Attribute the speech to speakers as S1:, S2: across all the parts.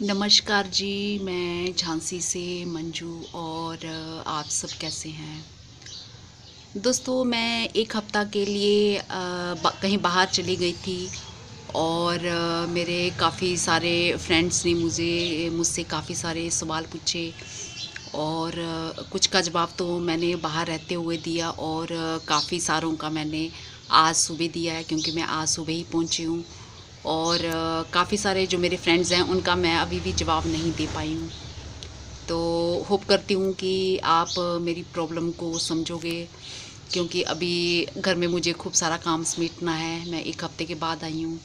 S1: नमस्कार जी, मैं झांसी से मंजू और आप सब कैसे हैं? दोस्तों, मैं 1 हफ़्ता के लिए कहीं बाहर चली गई थी और मेरे काफ़ी सारे फ्रेंड्स ने मुझसे काफ़ी सारे सवाल पूछे और कुछ का जवाब तो मैंने बाहर रहते हुए दिया और काफ़ी सारों का मैंने आज सुबह दिया है क्योंकि मैं आज सुबह ही पहुंची हूँ। और काफ़ी सारे जो मेरे फ्रेंड्स हैं उनका मैं अभी भी जवाब नहीं दे पाई हूँ। तो होप करती हूँ कि आप मेरी प्रॉब्लम को समझोगे क्योंकि अभी घर में मुझे खूब सारा काम समेटना है। मैं 1 हफ़्ते के बाद आई हूँ।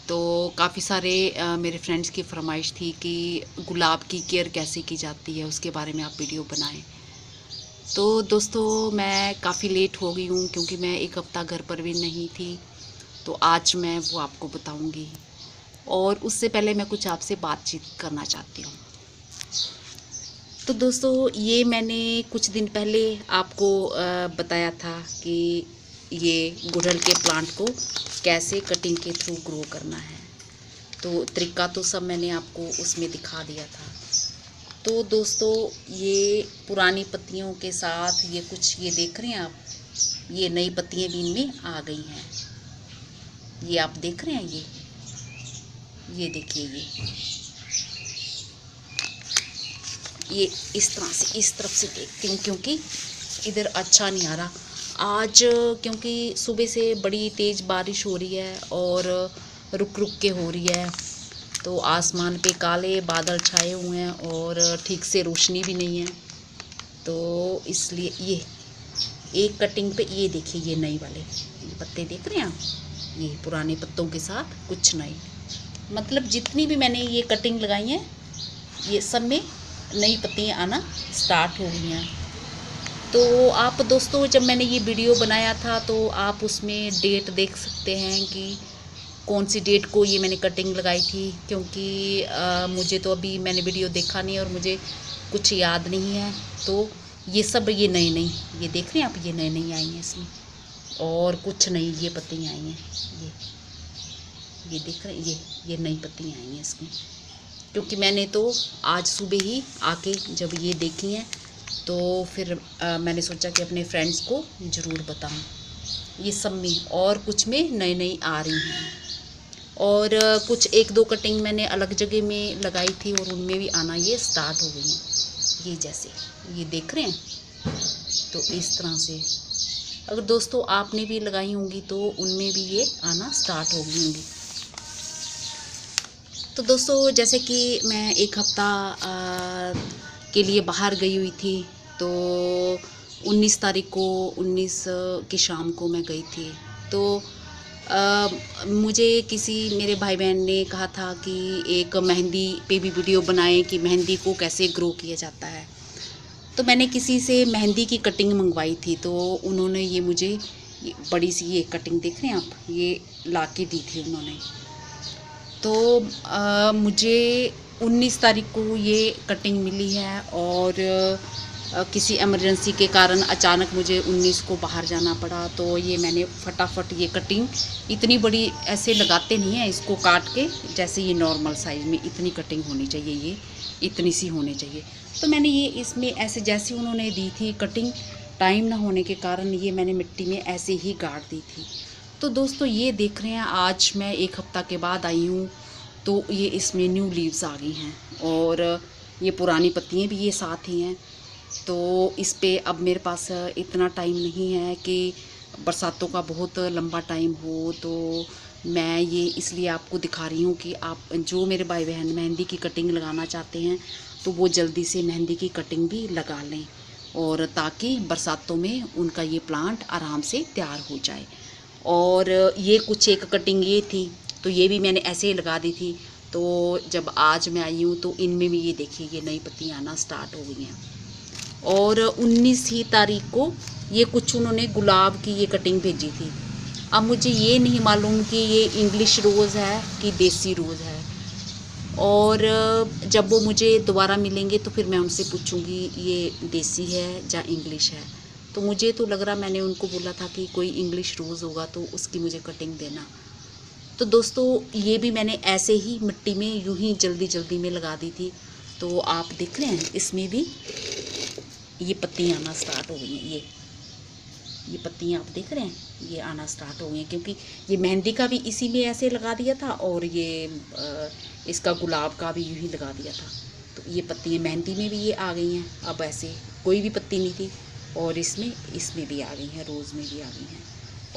S1: तो काफ़ी सारे मेरे फ्रेंड्स की फरमाइश थी कि गुलाब की केयर कैसे की जाती है उसके बारे में आप वीडियो बनाएं। तो दोस्तों, मैं काफ़ी लेट हो गई हूँ क्योंकि मैं 1 हफ़्ता घर पर भी नहीं थी। तो आज मैं वो आपको बताऊंगी और उससे पहले मैं कुछ आपसे बातचीत करना चाहती हूँ। तो दोस्तों, ये मैंने कुछ दिन पहले आपको बताया था कि ये गुड़हल के प्लांट को कैसे कटिंग के थ्रू ग्रो करना है। तो तरीका तो सब मैंने आपको उसमें दिखा दिया था। तो दोस्तों, ये पुरानी पत्तियों के साथ ये देख रहे हैं आप, ये नई पत्तियां भी इनमें आ गई हैं। ये आप देख रहे हैं, ये देखिए, ये इस तरह से इस तरफ से देखती हूँ क्योंकि इधर अच्छा नहीं आ रहा आज, क्योंकि सुबह से बड़ी तेज़ बारिश हो रही है और रुक रुक के हो रही है। तो आसमान पे काले बादल छाए हुए हैं और ठीक से रोशनी भी नहीं है। तो इसलिए ये एक कटिंग पे ये देखिए, ये नई वाले ये पत्ते देख रहे हैं आप, ये पुराने पत्तों के साथ कुछ नए, मतलब जितनी भी मैंने ये कटिंग लगाई है ये सब में नई पत्तियाँ आना स्टार्ट हो गई हैं। तो आप दोस्तों, जब मैंने ये वीडियो बनाया था तो आप उसमें डेट देख सकते हैं कि कौन सी डेट को ये मैंने कटिंग लगाई थी, क्योंकि मुझे तो अभी मैंने वीडियो देखा नहीं और मुझे कुछ याद नहीं है। तो ये सब ये नई नई ये देख रहे हैं आप, ये नई नई आई हैं इसमें और कुछ नई ये पत्तियाँ आई हैं। ये देख रहे हैं, ये नई पत्तियाँ आई हैं इसमें, क्योंकि मैंने तो आज सुबह ही आके जब ये देखी हैं तो फिर मैंने सोचा कि अपने फ्रेंड्स को ज़रूर बताऊं। ये सब में और कुछ में नई नई आ रही हैं और कुछ 1-2 कटिंग मैंने अलग जगह में लगाई थी और उनमें भी आना ये स्टार्ट हो गई हैं। ये जैसे ये देख रहे हैं, तो इस तरह से अगर दोस्तों आपने भी लगाई होंगी तो उनमें भी ये आना स्टार्ट हो गई होंगी। तो दोस्तों, जैसे कि मैं 1 हफ़्ता के लिए बाहर गई हुई थी, तो 19 तारीख को 19 की शाम को मैं गई थी। तो मुझे किसी मेरे भाई बहन ने कहा था कि एक मेहंदी पे भी वीडियो बनाएं कि मेहंदी को कैसे ग्रो किया जाता है। तो मैंने किसी से मेहंदी की कटिंग मंगवाई थी, तो उन्होंने ये मुझे बड़ी सी ये कटिंग देख रहे हैं आप, ये ला के दी थी उन्होंने। तो मुझे 19 तारीख को ये कटिंग मिली है और किसी इमरजेंसी के कारण अचानक मुझे 19 को बाहर जाना पड़ा। तो ये मैंने फटाफट ये कटिंग, इतनी बड़ी ऐसे लगाते नहीं हैं इसको काट के, जैसे ये नॉर्मल साइज़ में इतनी कटिंग होनी चाहिए, ये इतनी सी होनी चाहिए। तो मैंने ये इसमें ऐसे जैसे उन्होंने दी थी कटिंग, टाइम ना होने के कारण ये मैंने मिट्टी में ऐसे ही गाड़ दी थी। तो दोस्तों, ये देख रहे हैं, आज मैं 1 हफ़्ता के बाद आई हूँ तो ये इसमें न्यू लीव्स आ गई हैं और ये पुरानी पत्तियाँ भी ये साथ ही हैं। तो इस पे अब मेरे पास इतना टाइम नहीं है कि बरसातों का बहुत लंबा टाइम हो, तो मैं ये इसलिए आपको दिखा रही हूँ कि आप जो मेरे भाई बहन मेहंदी की कटिंग लगाना चाहते हैं तो वो जल्दी से मेहंदी की कटिंग भी लगा लें, और ताकि बरसातों में उनका ये प्लांट आराम से तैयार हो जाए। और ये कुछ एक कटिंग ये थी, तो ये भी मैंने ऐसे ही लगा दी थी। तो जब आज मैं आई हूँ तो इनमें भी ये देखिए, ये नई पत्तियाँ आना स्टार्ट हो गई हैं। और 19 ही तारीख को ये कुछ उन्होंने गुलाब की ये कटिंग भेजी थी। अब मुझे ये नहीं मालूम कि ये इंग्लिश रोज़ है कि देसी रोज़ है, और जब वो मुझे दोबारा मिलेंगे तो फिर मैं उनसे पूछूंगी ये देसी है या इंग्लिश है। तो मुझे तो लग रहा, मैंने उनको बोला था कि कोई इंग्लिश रोज़ होगा तो उसकी मुझे कटिंग देना। तो दोस्तों ये भी मैंने ऐसे ही मिट्टी में यूं ही जल्दी जल्दी में लगा दी थी। तो आप देख रहे हैं इसमें भी ये पत्तियाँ आना स्टार्ट हो गई हैं। ये पत्तियाँ आप देख रहे हैं ये आना स्टार्ट हो गई हैं, क्योंकि ये मेहंदी का भी इसी में ऐसे लगा दिया था और ये इसका गुलाब का भी यूं ही लगा दिया था। तो ये पत्तियाँ मेहंदी में भी ये आ गई हैं। अब ऐसे कोई भी पत्ती नहीं थी और इसमें भी आ गई हैं, रोज़ में भी आ गई हैं।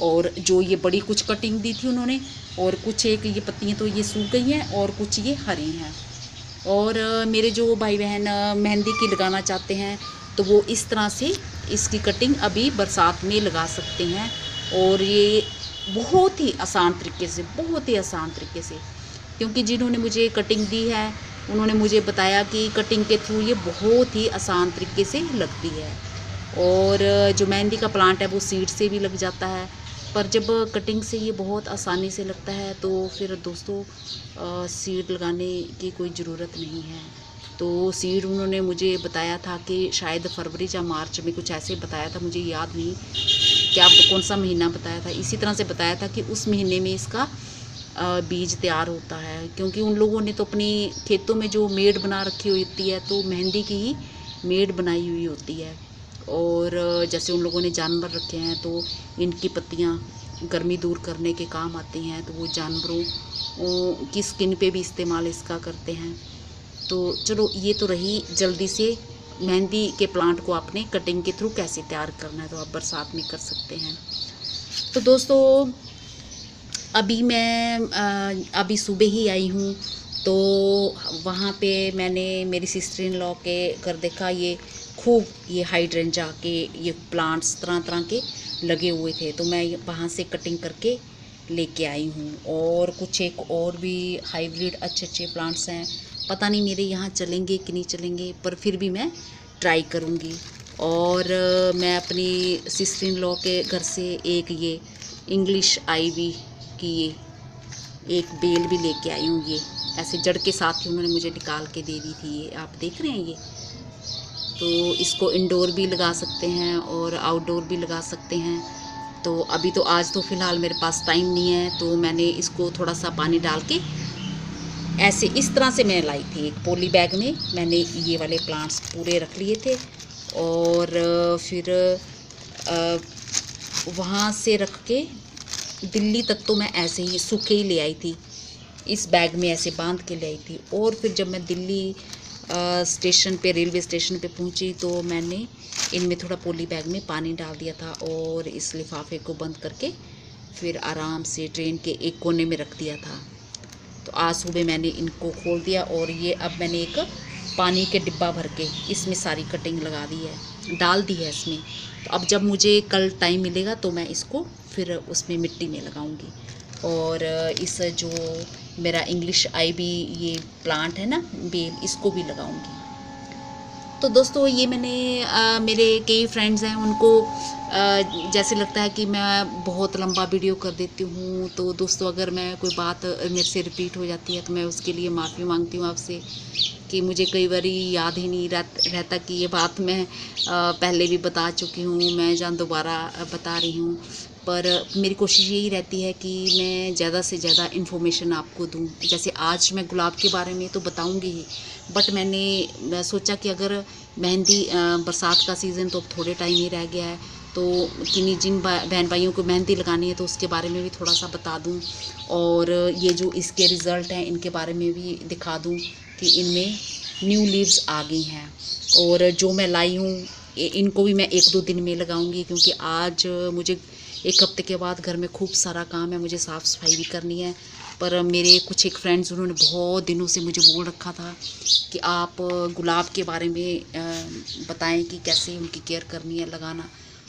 S1: और जो ये बड़ी कुछ कटिंग दी थी उन्होंने, और कुछ एक ये पत्तियाँ तो ये सूख गई हैं और कुछ ये हरी हैं। और मेरे जो भाई बहन मेहंदी की लगाना चाहते हैं तो वो इस तरह से इसकी कटिंग अभी बरसात में लगा सकते हैं। और ये बहुत ही आसान तरीके से, बहुत ही आसान तरीके से, क्योंकि जिन्होंने मुझे कटिंग दी है उन्होंने मुझे बताया कि कटिंग के थ्रू ये बहुत ही आसान तरीके से लगती है। और जो मेहंदी का प्लांट है वो सीड से भी लग जाता है, पर जब कटिंग से ये बहुत आसानी से लगता है तो फिर दोस्तों सीड लगाने की कोई ज़रूरत नहीं है। तो सीड उन्होंने मुझे बताया था कि शायद फरवरी या मार्च में कुछ ऐसे बताया था, मुझे याद नहीं क्या कौन सा महीना बताया था। इसी तरह से बताया था कि उस महीने में इसका बीज तैयार होता है, क्योंकि उन लोगों ने तो अपनी खेतों में जो मेड़ बना रखी होती है तो मेहंदी की ही मेड़ बनाई हुई होती है। और जैसे उन लोगों ने जानवर रखे हैं तो इनकी पत्तियाँ गर्मी दूर करने के काम आती हैं, तो वो जानवरों की स्किन पे भी इस्तेमाल इसका करते हैं। तो चलो ये तो रही जल्दी से मेहंदी के प्लांट को आपने कटिंग के थ्रू कैसे तैयार करना है, तो आप बरसात में कर सकते हैं। तो दोस्तों अभी मैं अभी सुबह ही आई हूँ, तो वहाँ पे मैंने मेरी सिस्टर इन लॉ के घर देखा, ये खूब ये हाइड्रेंजा के ये प्लांट्स तरह तरह के लगे हुए थे। तो मैं वहाँ से कटिंग करके लेके आई हूँ। और कुछ एक और भी हाइब्रिड अच्छे अच्छे प्लांट्स हैं, पता नहीं मेरे यहाँ चलेंगे कि नहीं चलेंगे, पर फिर भी मैं ट्राई करूँगी। और मैं अपनी सिस्टर इन लॉ के घर से एक ये इंग्लिश आईवी की ये एक बेल भी लेके आई हूँ। ये ऐसे जड़ के साथ ही उन्होंने मुझे निकाल के दे दी थी। ये आप देख रहे हैं ये, तो इसको इंडोर भी लगा सकते हैं और आउटडोर भी लगा सकते हैं। तो अभी तो आज तो फ़िलहाल मेरे पास टाइम नहीं है, तो मैंने इसको थोड़ा सा पानी डाल के ऐसे इस तरह से मैं लाई थी। एक पॉली बैग में मैंने ये वाले प्लांट्स पूरे रख लिए थे और फिर वहाँ से रख के दिल्ली तक तो मैं ऐसे ही सूखे ही ले आई थी, इस बैग में ऐसे बांध के ले आई थी। और फिर जब मैं दिल्ली स्टेशन पे, रेलवे स्टेशन पे पहुंची, तो मैंने इनमें थोड़ा पॉली बैग में पानी डाल दिया था और इस लिफाफे को बंद करके फिर आराम से ट्रेन के एक कोने में रख दिया था। तो आज सुबह मैंने इनको खोल दिया और ये अब मैंने एक पानी के डिब्बा भर के इसमें सारी कटिंग लगा दी है, डाल दी है इसमें। तो अब जब मुझे कल टाइम मिलेगा तो मैं इसको फिर उसमें मिट्टी में लगाऊंगी। और इस जो मेरा इंग्लिश आईवी ये प्लांट है ना बेल, इसको भी लगाऊंगी। तो दोस्तों ये मैंने मेरे कई फ्रेंड्स हैं उनको जैसे लगता है कि मैं बहुत लंबा वीडियो कर देती हूँ। तो दोस्तों अगर मैं कोई बात मेरे से रिपीट हो जाती है तो मैं उसके लिए माफ़ी मांगती हूँ आपसे, कि मुझे कई बार याद ही नहीं रहता कि ये बात मैं पहले भी बता चुकी हूँ, मैं जान दोबारा बता रही हूँ। पर मेरी कोशिश यही रहती है कि मैं ज़्यादा से ज़्यादा इन्फॉर्मेशन आपको दूँ। जैसे आज मैं गुलाब के बारे में तो बताऊँगी ही, बट मैंने सोचा कि अगर मेहंदी बरसात का सीज़न तो अब थोड़े टाइम ही रह गया है, तो जिन बहन भाइयों को मेहंदी लगानी है तो उसके बारे में भी थोड़ा सा बता दूँ। और ये जो इसके रिज़ल्ट हैं इनके बारे में भी दिखा दूँ कि इनमें न्यू लीव्स आ गई हैं। और जो मैं लाई हूँ इनको भी मैं 1-2 दिन में लगाऊंगी, क्योंकि आज मुझे 1 हफ्ते के बाद घर में खूब सारा काम है, मुझे साफ़ सफाई भी करनी है। पर मेरे कुछ एक फ्रेंड्स उन्होंने बहुत दिनों से मुझे बोल रखा था कि आप गुलाब के बारे में बताएं कि कैसे उनकी केयर करनी है, लगाना।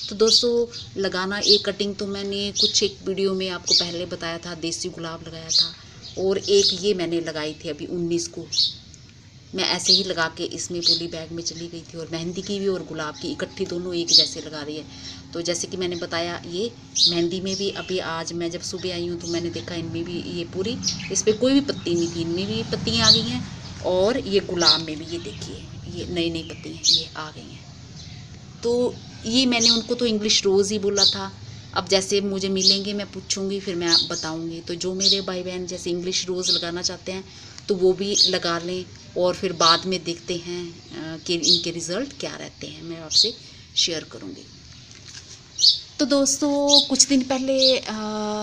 S1: तो दोस्तों लगाना एक कटिंग तो मैंने कुछ एक वीडियो में आपको पहले बताया था, देसी गुलाब लगाया था। और एक ये मैंने लगाई थी अभी 19 को, मैं ऐसे ही लगा के इसमें पॉली बैग में चली गई थी। और मेहंदी की भी और गुलाब की इकट्ठी दोनों एक जैसे लगा रही है। तो जैसे कि मैंने बताया ये मेहंदी में भी अभी आज मैं जब सुबह आई हूँ तो मैंने देखा इनमें भी ये पूरी, इस पर कोई भी पत्ती नहीं थी, इनमें भी पत्तियाँ आ गई हैं। और ये गुलाब में भी ये देखिए ये नई पत्ती ये आ गई हैं। तो ये मैंने उनको तो इंग्लिश रोज़ ही बोला था, अब जैसे मुझे मिलेंगे मैं पूछूंगी, फिर मैं बताऊंगी। तो जो मेरे भाई बहन जैसे इंग्लिश रोज़ लगाना चाहते हैं तो वो भी लगा लें, और फिर बाद में देखते हैं कि इनके रिज़ल्ट क्या रहते हैं, मैं आपसे शेयर करूंगी। तो दोस्तों कुछ दिन पहले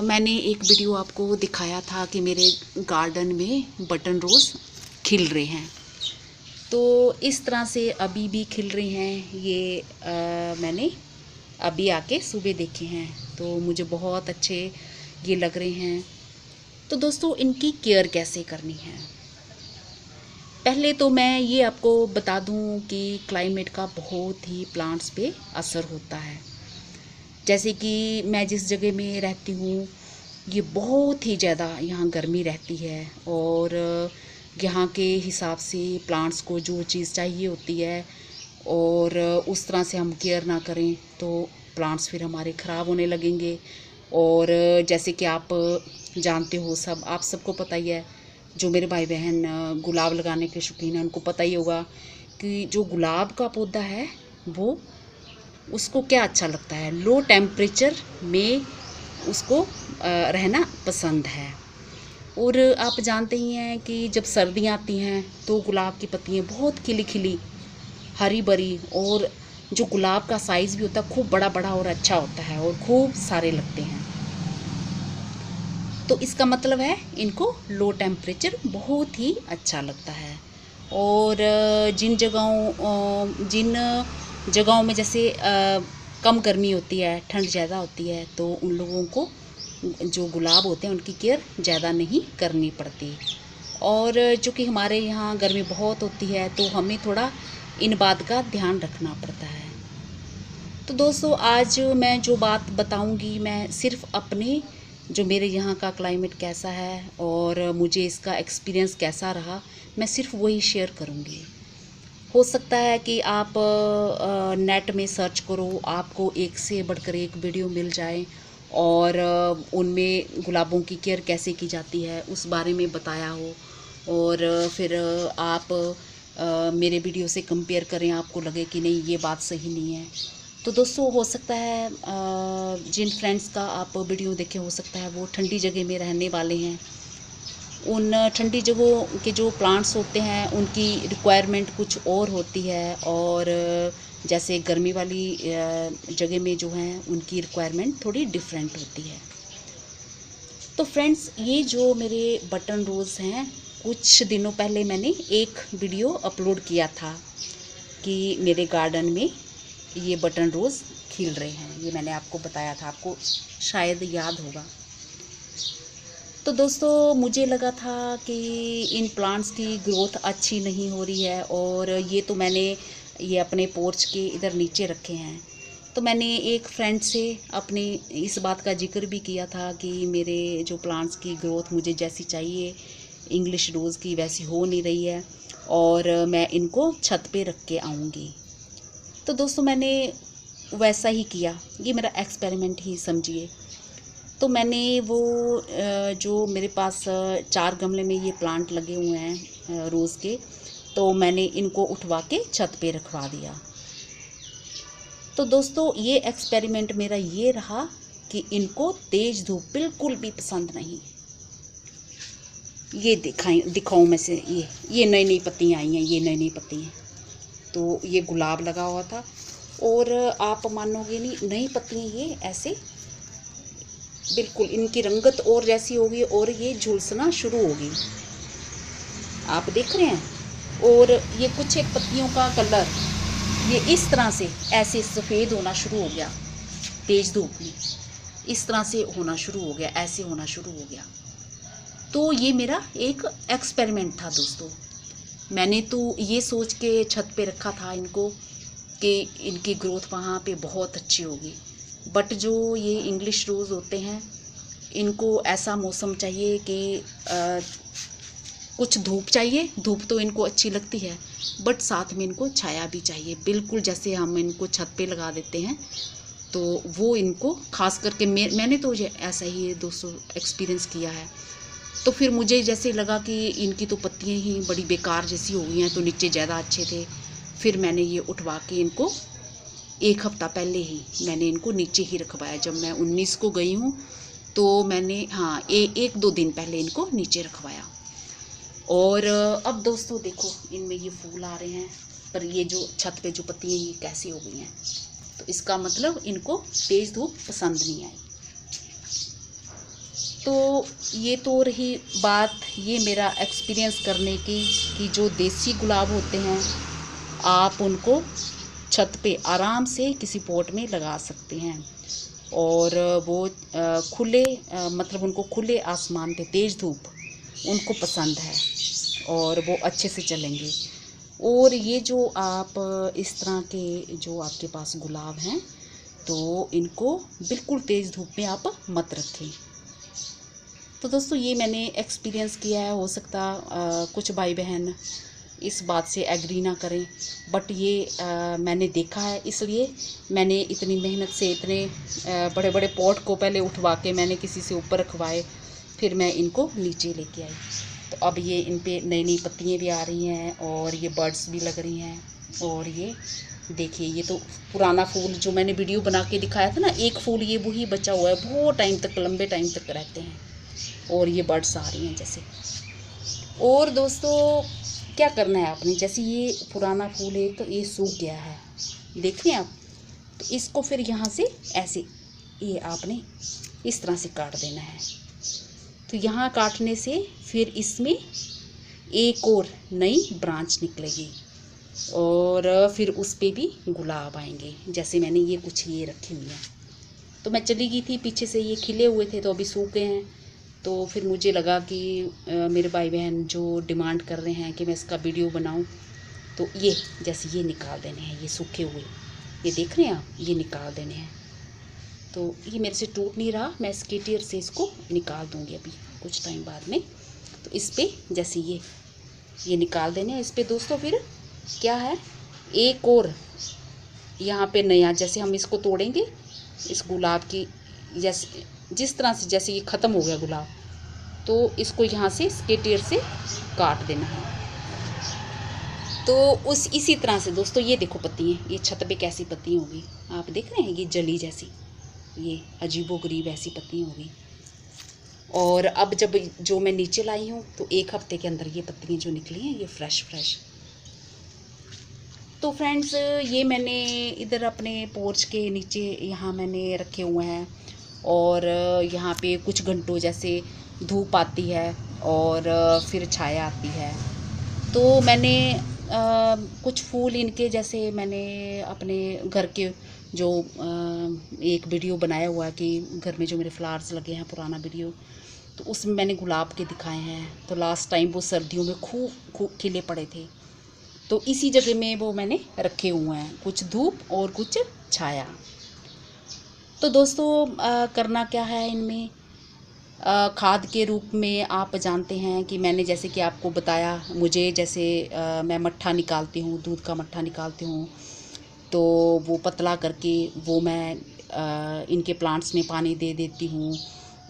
S1: मैंने एक वीडियो आपको दिखाया था कि मेरे गार्डन में बटन रोज़ खिल रहे हैं। तो इस तरह से अभी भी खिल रहे हैं ये। मैंने अभी आके सुबह देखे हैं, तो मुझे बहुत अच्छे ये लग रहे हैं। तो दोस्तों इनकी केयर कैसे करनी है, पहले तो मैं ये आपको बता दूं कि क्लाइमेट का बहुत ही प्लांट्स पे असर होता है। जैसे कि मैं जिस जगह में रहती हूँ ये बहुत ही ज़्यादा यहाँ गर्मी रहती है, और यहाँ के हिसाब से प्लांट्स को जो चीज़ चाहिए होती है और उस तरह से हम केयर ना करें तो प्लांट्स फिर हमारे ख़राब होने लगेंगे। और जैसे कि आप जानते हो, आप सबको पता ही है, जो मेरे भाई बहन गुलाब लगाने के शौकीन हैं उनको पता ही होगा कि जो गुलाब का पौधा है वो उसको क्या अच्छा लगता है, लो टेम्परेचर में उसको रहना पसंद है। और आप जानते ही हैं कि जब सर्दियाँ आती हैं तो गुलाब की पत्तियाँ बहुत खिली खिली हरी भरी, और जो गुलाब का साइज़ भी होता है खूब बड़ा बड़ा और अच्छा होता है और खूब सारे लगते हैं। तो इसका मतलब है इनको लो टेम्परेचर बहुत ही अच्छा लगता है। और जिन जगहों में जैसे कम गर्मी होती है, ठंड ज़्यादा होती है, तो उन लोगों को जो गुलाब होते हैं उनकी केयर ज़्यादा नहीं करनी पड़ती। और चूँकि हमारे यहाँ गर्मी बहुत होती है तो हमें थोड़ा इन बात का ध्यान रखना पड़ता है। तो दोस्तों आज मैं जो बात बताऊंगी मैं सिर्फ अपने जो मेरे यहाँ का क्लाइमेट कैसा है और मुझे इसका एक्सपीरियंस कैसा रहा, मैं सिर्फ वही शेयर करूँगी। हो सकता है कि आप नेट में सर्च करो, आपको एक से बढ़कर एक वीडियो मिल जाए और उनमें गुलाबों की केयर कैसे की जाती है उस बारे में बताया हो, और फिर आप मेरे वीडियो से कंपेयर करें, आपको लगे कि नहीं ये बात सही नहीं है। तो दोस्तों हो सकता है जिन फ्रेंड्स का आप वीडियो देखे, हो सकता है वो ठंडी जगह में रहने वाले हैं। उन ठंडी जगहों के जो प्लांट्स होते हैं उनकी रिक्वायरमेंट कुछ और होती है, और जैसे गर्मी वाली जगह में जो हैं उनकी रिक्वायरमेंट थोड़ी डिफरेंट होती है। तो फ्रेंड्स ये जो मेरे बटन रोज़ हैं, कुछ दिनों पहले मैंने एक वीडियो अपलोड किया था कि मेरे गार्डन में ये बटन रोज़ खिल रहे हैं, ये मैंने आपको बताया था, आपको शायद याद होगा। तो दोस्तों मुझे लगा था कि इन प्लांट्स की ग्रोथ अच्छी नहीं हो रही है, और ये तो मैंने ये अपने पोर्च के इधर नीचे रखे हैं। तो मैंने एक फ्रेंड से अपनी इस बात का जिक्र भी किया था कि मेरे जो प्लांट्स की ग्रोथ मुझे जैसी चाहिए इंग्लिश रोज़ की वैसी हो नहीं रही है, और मैं इनको छत पे रख के आऊँगी। तो दोस्तों मैंने वैसा ही किया, ये मेरा एक्सपेरिमेंट ही समझिए। तो मैंने वो जो मेरे पास 4 गमले में ये प्लांट लगे हुए हैं रोज़ के, तो मैंने इनको उठवा के छत पे रखवा दिया। तो दोस्तों ये एक्सपेरिमेंट मेरा ये रहा कि इनको तेज़ धूप बिल्कुल भी पसंद नहीं। ये दिखाऊं मैं से, ये नई नई पत्तियाँ आई हैं, ये नई नई पत्तियाँ। तो ये गुलाब लगा हुआ था, और आप मानोगे नहीं, नई पत्तियाँ ये ऐसे बिल्कुल इनकी रंगत और जैसी होगी, और ये झुलसना शुरू होगी, आप देख रहे हैं। और ये कुछ एक पत्तियों का कलर ये इस तरह से ऐसे सफ़ेद होना शुरू हो गया, तेज़ धूप में इस तरह से होना शुरू हो गया, ऐसे होना शुरू हो गया। तो ये मेरा एक एक्सपेरिमेंट था दोस्तों। मैंने तो ये सोच के छत पे रखा था इनको कि इनकी ग्रोथ वहाँ पे बहुत अच्छी होगी, बट जो ये इंग्लिश रोज़ होते हैं इनको ऐसा मौसम चाहिए कि कुछ धूप चाहिए, धूप तो इनको अच्छी लगती है, बट साथ में इनको छाया भी चाहिए। बिल्कुल जैसे हम इनको छत पे लगा देते हैं तो वो इनको खास करके मैंने तो ऐसा ही दोस्तों एक्सपीरियंस किया है। तो फिर मुझे जैसे लगा कि इनकी तो पत्तियाँ ही बड़ी बेकार जैसी हो गई हैं, तो नीचे ज़्यादा अच्छे थे। फिर मैंने ये उठवा के इनको एक हफ़्ता पहले ही मैंने इनको नीचे ही रखवाया। जब मैं 19 को गई हूँ तो मैंने हाँ एक दो दिन पहले इनको नीचे रखवाया। और अब दोस्तों देखो इनमें ये फूल आ रहे हैं, पर ये जो छत पे जो पत्तियाँ ये कैसी हो गई हैं, तो इसका मतलब इनको तेज़ धूप पसंद नहीं आई। तो ये तो रही बात ये मेरा एक्सपीरियंस करने की कि जो देसी गुलाब होते हैं आप उनको छत पे आराम से किसी पॉट में लगा सकते हैं, और वो खुले मतलब उनको खुले आसमान पे तेज़ धूप उनको पसंद है और वो अच्छे से चलेंगे। और ये जो आप इस तरह के जो आपके पास गुलाब हैं तो इनको बिल्कुल तेज़ धूप में आप मत रखें। तो दोस्तों ये मैंने एक्सपीरियंस किया है, हो सकता कुछ भाई बहन इस बात से एग्री ना करें, बट ये मैंने देखा है, इसलिए मैंने इतनी मेहनत से इतने बड़े बड़े पॉट को पहले उठवा के मैंने किसी से ऊपर रखवाए, फिर मैं इनको नीचे लेके आई। तो अब ये इन पे नई नई पत्तियाँ भी आ रही हैं और ये बर्ड्स भी लग रही हैं। और ये देखिए ये तो पुराना फूल जो मैंने वीडियो बना के दिखाया था ना, एक फूल ये वही बचा हुआ है, बहुत टाइम तक लंबे टाइम तक रहते हैं। और ये बर्ड्स आ रही हैं जैसे। और दोस्तों क्या करना है आपने, जैसे ये पुराना फूल है तो ये सूख गया है, देख रहे हैं आप, तो इसको फिर यहाँ से ऐसे ये आपने इस तरह से काट देना है। तो यहाँ काटने से फिर इसमें एक और नई ब्रांच निकलेगी और फिर उस पे भी गुलाब आएंगे। जैसे मैंने ये कुछ ये रखी हुई हैं, तो मैं चली गई थी पीछे से, ये खिले हुए थे तो अभी सूख गए हैं। तो फिर मुझे लगा कि मेरे भाई बहन जो डिमांड कर रहे हैं कि मैं इसका वीडियो बनाऊं, तो ये जैसे ये निकाल देने हैं, ये सूखे हुए ये देख रहे हैं आप, ये निकाल देने हैं। तो ये मेरे से टूट नहीं रहा, मैं स्केटियर से इसको निकाल दूंगी अभी कुछ टाइम बाद में। तो इस पर जैसे ये निकाल देने हैं। इस पर दोस्तों फिर क्या है, एक और यहाँ पे नया, जैसे हम इसको तोड़ेंगे इस गुलाब की, जैसे जिस तरह से जैसे ये ख़त्म हो गया गुलाब, तो इसको यहाँ से स्केटियर से काट देना है। तो इसी तरह से दोस्तों ये देखो पत्तियाँ, ये छत पे कैसी पत्तियाँ होगी आप देख रहे हैं, ये जली जैसी, ये अजीबोगरीब ऐसी पत्तियाँ होगी। और अब जब जो मैं नीचे लाई हूँ तो एक हफ्ते के अंदर ये पत्तियाँ जो निकली हैं ये फ्रेश। तो फ्रेंड्स ये मैंने इधर अपने पोर्च के नीचे यहाँ मैंने रखे हुए हैं, और यहाँ पे कुछ घंटों जैसे धूप आती है और फिर छाया आती है। तो मैंने कुछ फूल इनके जैसे मैंने अपने घर के जो एक वीडियो बनाया हुआ है कि घर में जो मेरे फ्लावर्स लगे हैं, पुराना वीडियो, तो उसमें मैंने गुलाब के दिखाए हैं। तो लास्ट टाइम वो सर्दियों में खूब खिले पड़े थे, तो इसी जगह में वो मैंने रखे हुए हैं, कुछ धूप और कुछ छाया। तो दोस्तों करना क्या है इनमें, खाद के रूप में आप जानते हैं कि मैंने जैसे कि आपको बताया, मुझे जैसे मैं मट्ठा निकालती हूँ, दूध का मट्ठा निकालती हूँ, तो वो पतला करके वो मैं इनके प्लांट्स में पानी दे देती हूँ।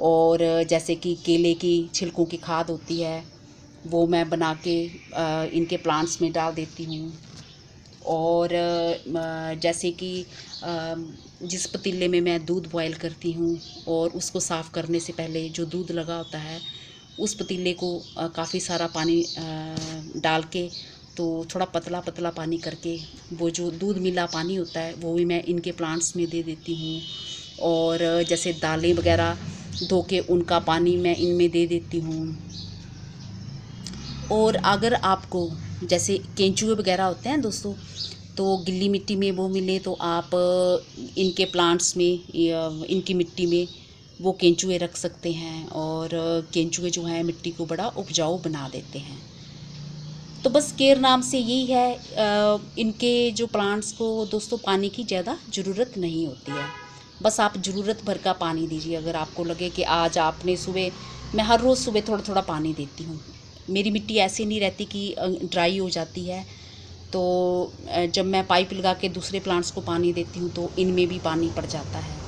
S1: और जैसे कि केले की छिलकों की खाद होती है वो मैं बना के इनके प्लांट्स में डाल देती हूँ। और जैसे कि जिस पतीले में मैं दूध बॉयल करती हूँ और उसको साफ़ करने से पहले जो दूध लगा होता है उस पतीले को काफ़ी सारा पानी डाल के, तो थोड़ा पतला पतला पानी करके वो जो दूध मिला पानी होता है वो भी मैं इनके प्लांट्स में दे देती हूँ। और जैसे दालें वगैरह धो के उनका पानी मैं इनमें दे देती हूँ। और अगर आपको जैसे केंचुए वगैरह होते हैं दोस्तों, तो गिल्ली मिट्टी में वो मिले तो आप इनके प्लांट्स में इनकी मिट्टी में वो केंचुए रख सकते हैं, और केंचुए जो हैं मिट्टी को बड़ा उपजाऊ बना देते हैं। तो बस केयर नाम से यही है, इनके जो प्लांट्स को दोस्तों पानी की ज़्यादा ज़रूरत नहीं होती है, बस आप ज़रूरत भर का पानी दीजिए। अगर आपको लगे कि आज आपने सुबह, मैं हर रोज़ सुबह थोड़ा थोड़ा पानी देती हूँ, मेरी मिट्टी ऐसी नहीं रहती कि ड्राई हो जाती है, तो जब मैं पाइप लगा के दूसरे प्लांट्स को पानी देती हूँ तो इनमें भी पानी पड़ जाता है।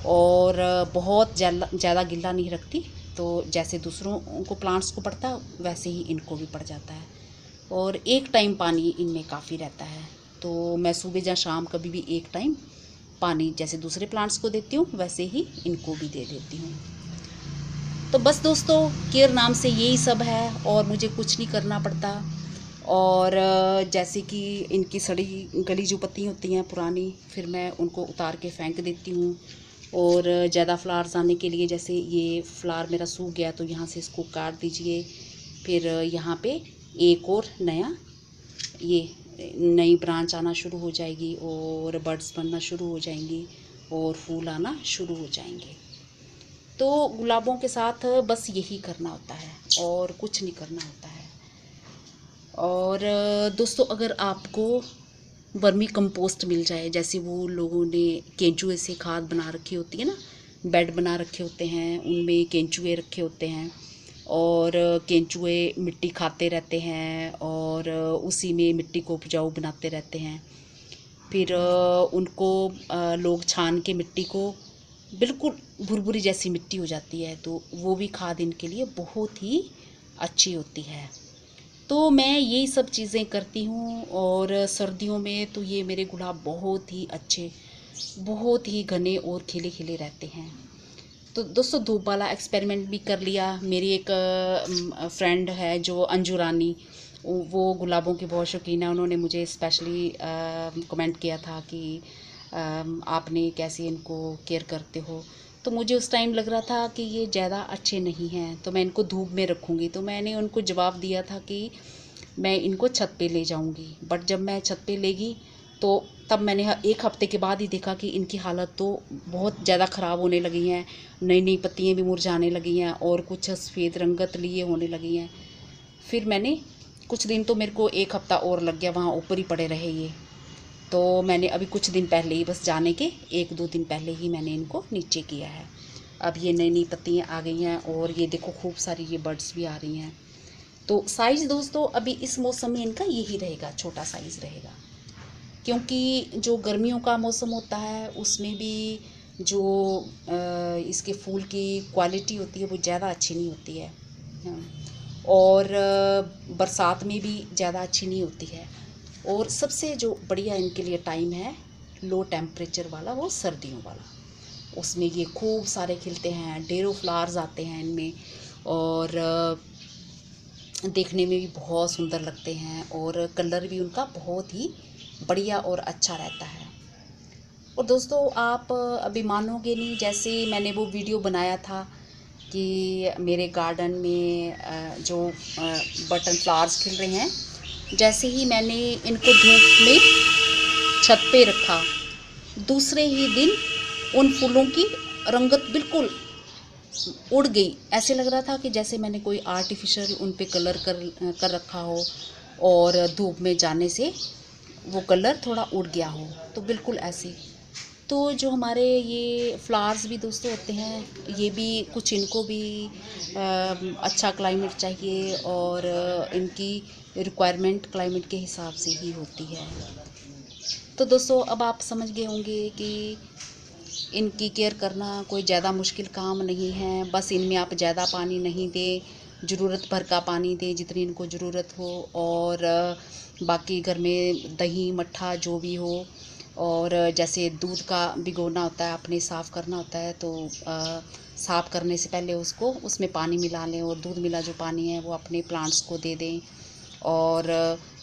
S1: और बहुत ज़्यादा गिल्ला नहीं रखती, तो जैसे दूसरों को प्लांट्स को पड़ता है वैसे ही इनको भी पड़ जाता है, और एक टाइम पानी इनमें काफ़ी रहता है। तो मैं सुबह या शाम कभी भी एक टाइम पानी जैसे दूसरे प्लांट्स को देती हूँ वैसे ही इनको भी दे देती हूँ। तो बस दोस्तों, केयर नाम से यही सब है और मुझे कुछ नहीं करना पड़ता। और जैसे कि इनकी सड़ी गली जो पत्ती होती हैं पुरानी, फिर मैं उनको उतार के फेंक देती हूँ। और ज़्यादा फ्लावर्स आने के लिए, जैसे ये फ्लावर मेरा सूख गया तो यहाँ से इसको काट दीजिए, फिर यहाँ पे एक और ये नई ब्रांच आना शुरू हो जाएगी और बड्स बनना शुरू हो जाएंगी और फूल आना शुरू हो जाएंगे। तो गुलाबों के साथ बस यही करना होता है और कुछ नहीं करना होता है। और दोस्तों, अगर आपको वर्मी कंपोस्ट मिल जाए, जैसे वो लोगों ने केंचुए से खाद बना रखी होती है ना, बेड बना रखे होते हैं, उनमें केंचुए रखे होते हैं और केंचुए मिट्टी खाते रहते हैं और उसी में मिट्टी को उपजाऊ बनाते रहते हैं। फिर उनको लोग छान के मिट्टी को बिल्कुल भुरभुरी जैसी मिट्टी हो जाती है, तो वो भी खाद इनके लिए बहुत ही अच्छी होती है। तो मैं यही सब चीज़ें करती हूँ। और सर्दियों में तो ये मेरे गुलाब बहुत ही अच्छे, बहुत ही घने और खिले खिले रहते हैं। तो दोस्तों, धूप वाला एक्सपेरिमेंट भी कर लिया। मेरी एक फ्रेंड है जो अंजू रानी, वो गुलाबों की बहुत शौकीन है। उन्होंने मुझे स्पेशली कमेंट किया था कि आपने कैसे इनको केयर करते हो। तो मुझे उस टाइम लग रहा था कि ये ज़्यादा अच्छे नहीं हैं, तो मैं इनको धूप में रखूँगी। तो मैंने उनको जवाब दिया था कि मैं इनको छत पे ले जाऊँगी। बट जब मैं छत पे ले गई तो तब मैंने एक हफ़्ते के बाद ही देखा कि इनकी हालत तो बहुत ज़्यादा ख़राब होने लगी हैं। नई नई पत्तियाँ भी मुरझाने लगी हैं और कुछ सफ़ेद रंगत लिए होने लगी हैं। फिर मैंने कुछ दिन, तो मेरे को एक हफ़्ता और लग गया, वहाँ ऊपर ही पड़े रहे ये। तो मैंने अभी कुछ दिन पहले ही, बस जाने के 1-2 दिन पहले ही मैंने इनको नीचे किया है। अब ये नई नई पत्तियाँ आ गई हैं और ये देखो खूब सारी ये बर्ड्स भी आ रही हैं। तो साइज़ दोस्तों अभी इस मौसम में इनका यही रहेगा, छोटा साइज़ रहेगा, क्योंकि जो गर्मियों का मौसम होता है उसमें भी जो इसके फूल की क्वालिटी होती है वो ज़्यादा अच्छी नहीं होती है। हाँ। और बरसात में भी ज़्यादा अच्छी नहीं होती है। और सबसे जो बढ़िया इनके लिए टाइम है लो टेम्परेचर वाला, वो सर्दियों वाला। उसमें ये खूब सारे खिलते हैं, ढेरों फ्लावर्स आते हैं इनमें और देखने में भी बहुत सुंदर लगते हैं और कलर भी उनका बहुत ही बढ़िया और अच्छा रहता है। और दोस्तों, आप अभी मानोगे नहीं, जैसे मैंने वो वीडियो बनाया था कि मेरे गार्डन में जो बटन फ्लावर्स खिल रहे हैं, जैसे ही मैंने इनको धूप में छत पे रखा, दूसरे ही दिन उन फूलों की रंगत बिल्कुल उड़ गई। ऐसे लग रहा था कि जैसे मैंने कोई आर्टिफिशियल उन पे कलर कर रखा हो और धूप में जाने से वो कलर थोड़ा उड़ गया हो, तो बिल्कुल ऐसे। तो जो हमारे ये फ्लावर्स भी दोस्तों होते हैं, ये भी कुछ, इनको भी अच्छा क्लाइमेट चाहिए और इनकी रिक्वायरमेंट क्लाइमेट के हिसाब से ही होती है। तो दोस्तों, अब आप समझ गए होंगे कि इनकी केयर करना कोई ज़्यादा मुश्किल काम नहीं है। बस इनमें आप ज़्यादा पानी नहीं दें, ज़रूरत भर का पानी दें जितनी इनको ज़रूरत हो। और बाकी घर में दही मट्ठा जो भी हो, और जैसे दूध का भिगोना होता है, आपने साफ़ करना होता है, तो साफ़ करने से पहले उसको उसमें पानी मिला लें और दूध मिला जो पानी है वो अपने प्लांट्स को दे दें। और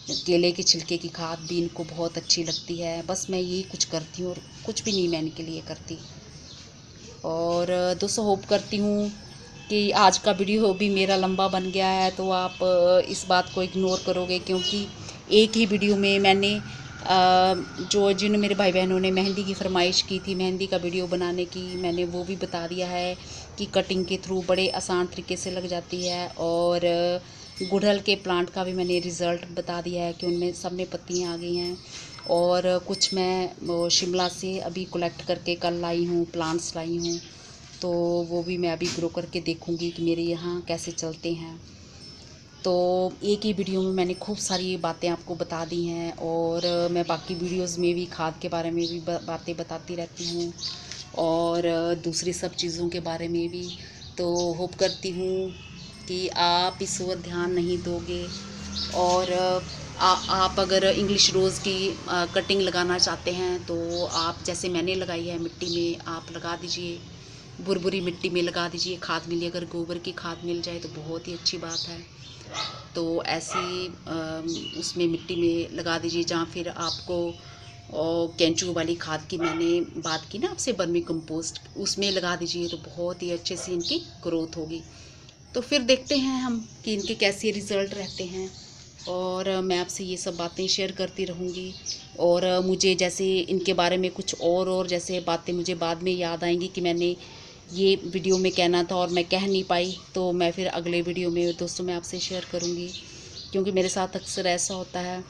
S1: केले के छिलके की खाद भी इनको बहुत अच्छी लगती है। बस मैं यही कुछ करती हूँ और कुछ भी नहीं मैं इनके लिए करती। और दोस्तों, होप करती हूँ कि आज का वीडियो भी मेरा लंबा बन गया है, तो आप इस बात को इग्नोर करोगे, क्योंकि एक ही वीडियो में मैंने जिन मेरे भाई बहनों ने मेहंदी की फरमाइश की थी, मेहंदी का वीडियो बनाने की, मैंने वो भी बता दिया है कि कटिंग के थ्रू बड़े आसान तरीके से लग जाती है। और गुड़हल के प्लांट का भी मैंने रिज़ल्ट बता दिया है कि उनमें सब में पत्तियाँ आ गई हैं। और कुछ मैं शिमला से अभी कलेक्ट करके कल लाई हूँ, प्लांट्स लाई हूँ, तो वो भी मैं अभी ग्रो करके देखूँगी कि मेरे यहाँ कैसे चलते हैं। तो एक ही वीडियो में मैंने खूब सारी बातें आपको बता दी हैं और मैं बाकी वीडियोस में भी खाद के बारे में भी बातें बताती रहती हूँ और दूसरी सब चीज़ों के बारे में भी। तो होप करती हूँ कि आप इस ओर ध्यान नहीं दोगे और आप अगर इंग्लिश रोज़ की कटिंग लगाना चाहते हैं तो आप जैसे मैंने लगाई है मिट्टी में आप लगा दीजिए, बुरबुरी मिट्टी में लगा दीजिए। खाद मिली, अगर गोबर की खाद मिल जाए तो बहुत ही अच्छी बात है। तो ऐसी उसमें मिट्टी में लगा दीजिए, जहाँ फिर आपको केंचुए वाली खाद की मैंने बात की ना आपसे, वर्मी कंपोस्ट, उसमें लगा दीजिए तो बहुत ही अच्छे से इनकी ग्रोथ होगी। तो फिर देखते हैं हम कि इनके कैसे रिज़ल्ट रहते हैं, और मैं आपसे ये सब बातें शेयर करती रहूँगी। और मुझे जैसे इनके बारे में कुछ और जैसे बातें मुझे बाद में याद आएंगी कि मैंने ये वीडियो में कहना था और मैं कह नहीं पाई, तो मैं फिर अगले वीडियो में दोस्तों मैं आपसे शेयर करूँगी। क्योंकि मेरे साथ अक्सर ऐसा होता है,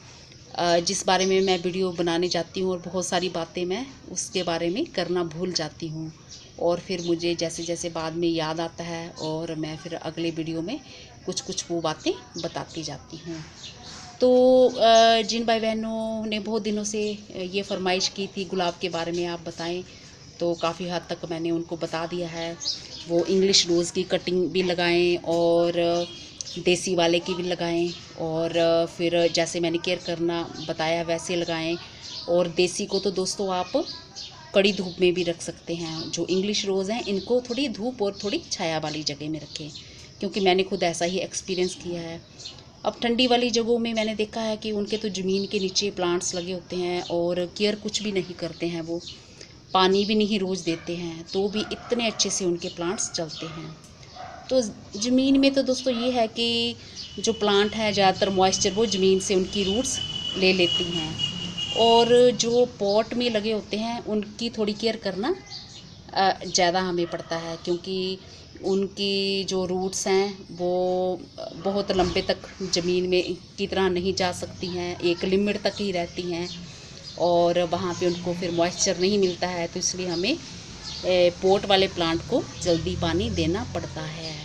S1: जिस बारे में मैं वीडियो बनाने जाती हूँ और बहुत सारी बातें मैं उसके बारे में करना भूल जाती हूँ, और फिर मुझे जैसे जैसे बाद में याद आता है और मैं फिर अगले वीडियो में कुछ कुछ वो बातें बताती जाती हूँ। तो जिन भाई बहनों ने बहुत दिनों से ये फरमाइश की थी गुलाब के बारे में आप बताएं, तो काफ़ी हद तक मैंने उनको बता दिया है। वो इंग्लिश रोज़ की कटिंग भी लगाएं और देसी वाले की भी लगाएं, और फिर जैसे मैंने केयर करना बताया वैसे लगाएं। और देसी को तो दोस्तों आप कड़ी धूप में भी रख सकते हैं। जो इंग्लिश रोज़ हैं इनको थोड़ी धूप और थोड़ी छाया वाली जगह में रखें, क्योंकि मैंने खुद ऐसा ही एक्सपीरियंस किया है। अब ठंडी वाली जगहों में मैंने देखा है कि उनके तो ज़मीन के नीचे प्लांट्स लगे होते हैं और केयर कुछ भी नहीं करते हैं, वो पानी भी नहीं रोज़ देते हैं, तो भी इतने अच्छे से उनके प्लांट्स चलते हैं। तो ज़मीन में तो दोस्तों ये है कि जो प्लांट है ज़्यादातर मॉइस्चर वो ज़मीन से उनकी रूट्स ले लेती हैं, और जो पॉट में लगे होते हैं उनकी थोड़ी केयर करना ज़्यादा हमें पड़ता है, क्योंकि उनकी जो रूट्स हैं वो बहुत लंबे तक ज़मीन में की तरह नहीं जा सकती हैं, एक लिमिट तक ही रहती हैं, और वहाँ पे उनको फिर मॉइस्चर नहीं मिलता है। तो इसलिए हमें पोट वाले प्लांट को जल्दी पानी देना पड़ता है।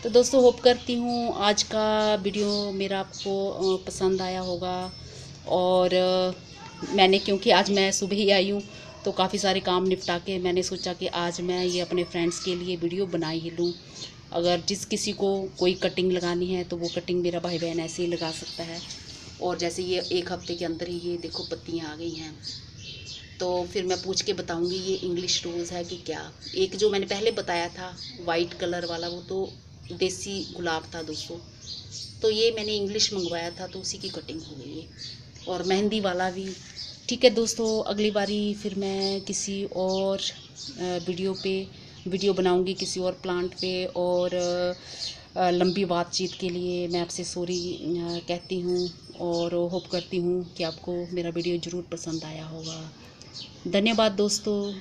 S1: तो दोस्तों होप करती हूँ आज का वीडियो मेरा आपको पसंद आया होगा। और मैंने, क्योंकि आज मैं सुबह ही आई हूँ तो काफ़ी सारे काम निपटा के मैंने सोचा कि आज मैं ये अपने फ्रेंड्स के लिए वीडियो बना ही लूँ। अगर जिस किसी को कोई कटिंग लगानी है तो वो कटिंग मेरा भाई बहन ऐसे ही लगा सकता है। और जैसे ये 1 हफ्ते के अंदर ही ये देखो पत्तियाँ आ गई हैं, तो फिर मैं पूछ के बताऊंगी ये इंग्लिश रोज़ है कि क्या। एक जो मैंने पहले बताया था वाइट कलर वाला वो तो देसी गुलाब था दोस्तों, तो ये मैंने इंग्लिश मंगवाया था तो उसी की कटिंग हो गई है। और मेहंदी वाला भी ठीक है दोस्तों। अगली बारी फिर मैं किसी और वीडियो बनाऊंगी किसी और प्लांट पे, और लंबी बातचीत के लिए मैं आपसे सॉरी कहती हूँ, और होप करती हूँ कि आपको मेरा वीडियो ज़रूर पसंद आया होगा। धन्यवाद दोस्तों।